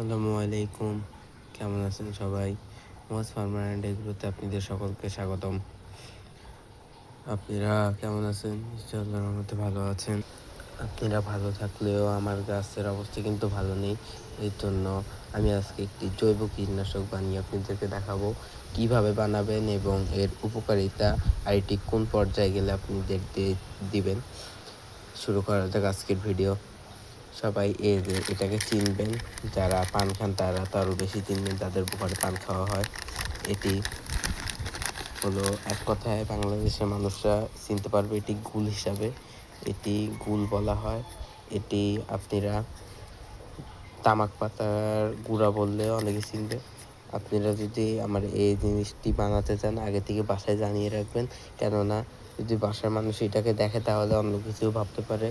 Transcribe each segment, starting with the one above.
আসসালামু আলাইকুম। কেমন আছেন সবাই? মোহাজ ফার্মার অ্যান্ড এগ্রোতে আপনাদের সকলকে স্বাগতম। আপনারা কেমন আছেন? নিশ্চয়ই আল্লাহর রহমতে ভালো আছেন। আপনারা ভালো থাকলেও আমার গাছের অবস্থা কিন্তু ভালো নেই। এই জন্য আমি আজকে একটি জৈব কীটনাশক বানিয়ে আপনাদেরকে দেখাবো কিভাবে বানাবেন এবং এর উপকারিতা আর এটি কোন পর্যায়ে গেলে আপনাদের দিবেন। শুরু করা যাক আজকের ভিডিও। সবাই এটাকে চিনবেন, যারা পান খান তারা তো আরও বেশি চিনবেন, যাদের ঘরে পান খাওয়া হয়। এটি হলো এক কথায় বাংলাদেশের মানুষরা চিনতে পারবে এটি গুল হিসাবে। এটি গুল বলা হয়। এটি আপনারা তামাক পাতার গুঁড়া বললে অনেকে চিনবে। আপনারা যদি আমার এই জিনিসটি বানাতে চান আগে থেকে বাসায় জানিয়ে রাখবেন, কেননা যদি বাসার মানুষ এটাকে দেখে তাহলে অন্য কিছু ভাবতে পারে।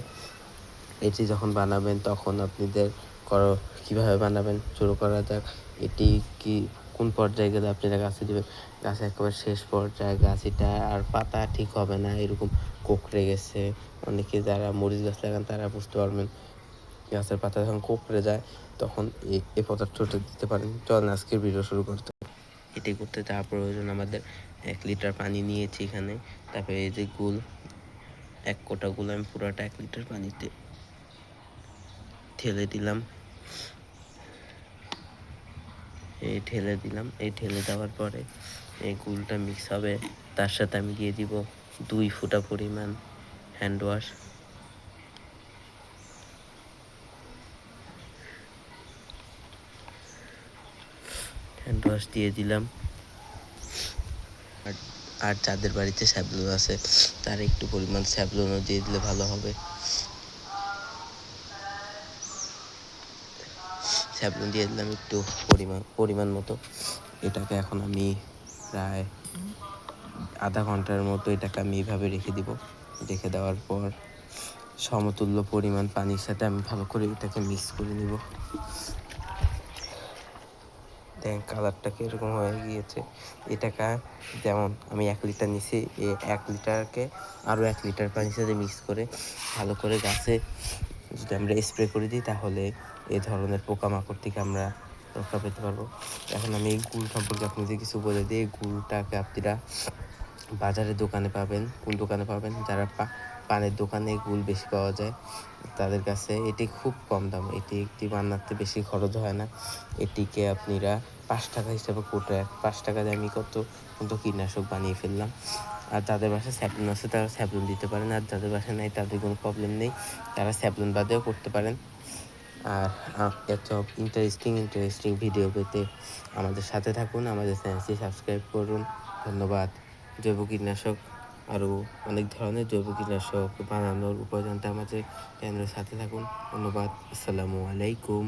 এটি যখন বানাবেন তখন আপনাদের কীভাবে বানাবেন শুরু করা যাক। এটি কোন পর্যায়ে গেলে আপনারা গাছে দেবেন? গাছ একেবারে শেষ পর্যায়ে, গাছিটা আর পাতা ঠিক হবে না, এরকম কোঁকড়ে গেছে। অনেকে যারা মরিচ গাছ লাগান তারা বুঝতে পারবেন, গাছের পাতা যখন কোঁকড়ে যায় তখন এই পদার্থটা দিতে পারেন। চলেন আজকের ভিডিও শুরু করতে। এটি করতে যা প্রয়োজন, আমাদের 1 লিটার পানি নিয়েছি এখানে। তারপরে এই যে গুল, 1 কোটা গুল আমি পুরোটা 1 লিটার পানিতে ঢেলে দিলাম। এই ঢেলে দেওয়ার পরে এই গুলটা মিক্স হবে। তার সাথে আমি দিয়ে দিব 2 ফুটা পরিমাণ হ্যান্ড ওয়াশ দিয়ে দিলাম। আর যাদের বাড়িতে স্যাভলন আছে তার একটু পরিমাণ স্যাভলনও দিয়ে দিলে ভালো হবে। স্যাভলন দিয়ে দিলাম একটু পরিমাণ মতো। এটাকে এখন আমি প্রায় আধা ঘন্টার মতো এটাকে আমি এইভাবে রেখে দিব। রেখে দেওয়ার পর সমতুল্য পরিমাণ পানির সাথে আমি ভালো করে এটাকে মিক্স করে নিব। দেখেন কালারটা কীরকম হয়ে গিয়েছে। এটাকে যেমন আমি 1 লিটার নিছি, 1 লিটারকে আরও 1 লিটার পানির সাথে মিক্স করে ভালো করে গাছে যদি আমরা স্প্রে করে দিই তাহলে এই ধরনের পোকামাকড় থেকে আমরা রক্ষা পেতে পারবো। এখন আমি এই গুল সম্পর্কে আপনাদের কিছু বলে দিই। গুলটাকে আপনারা বাজারে দোকানে পাবেন। কোন দোকানে পাবেন? যারা পানের দোকানে গুল বেশি পাওয়া যায় তাদের কাছে। এটি খুব কম দাম, এটি একটি বানাতে বেশি খরচ হয় না। এটিকে আপনারা 5 টাকা হিসাবে কোটা, 5 টাকা দিয়ে আমি কত কীটনাশক বানিয়ে ফেললাম। আর যাদের বাসায় স্যাভলন আছে তারা স্যাভলন দিতে পারেন, আর যাদের বাসায় নেই তাদের কোনো প্রবলেম নেই, তারা স্যাভলন বাদেও করতে পারেন। আর এত ইন্টারেস্টিং ভিডিও পেতে আমাদের সাথে থাকুন, আমাদের চ্যানেলটি সাবস্ক্রাইব করুন। ধন্যবাদ। জৈব কীটনাশক আরও অনেক ধরনের জৈব কীটনাশক বানানোর উপায় জানতে আমাদের চ্যানেলের সাথে থাকুন। ধন্যবাদ। আসসালামু আলাইকুম।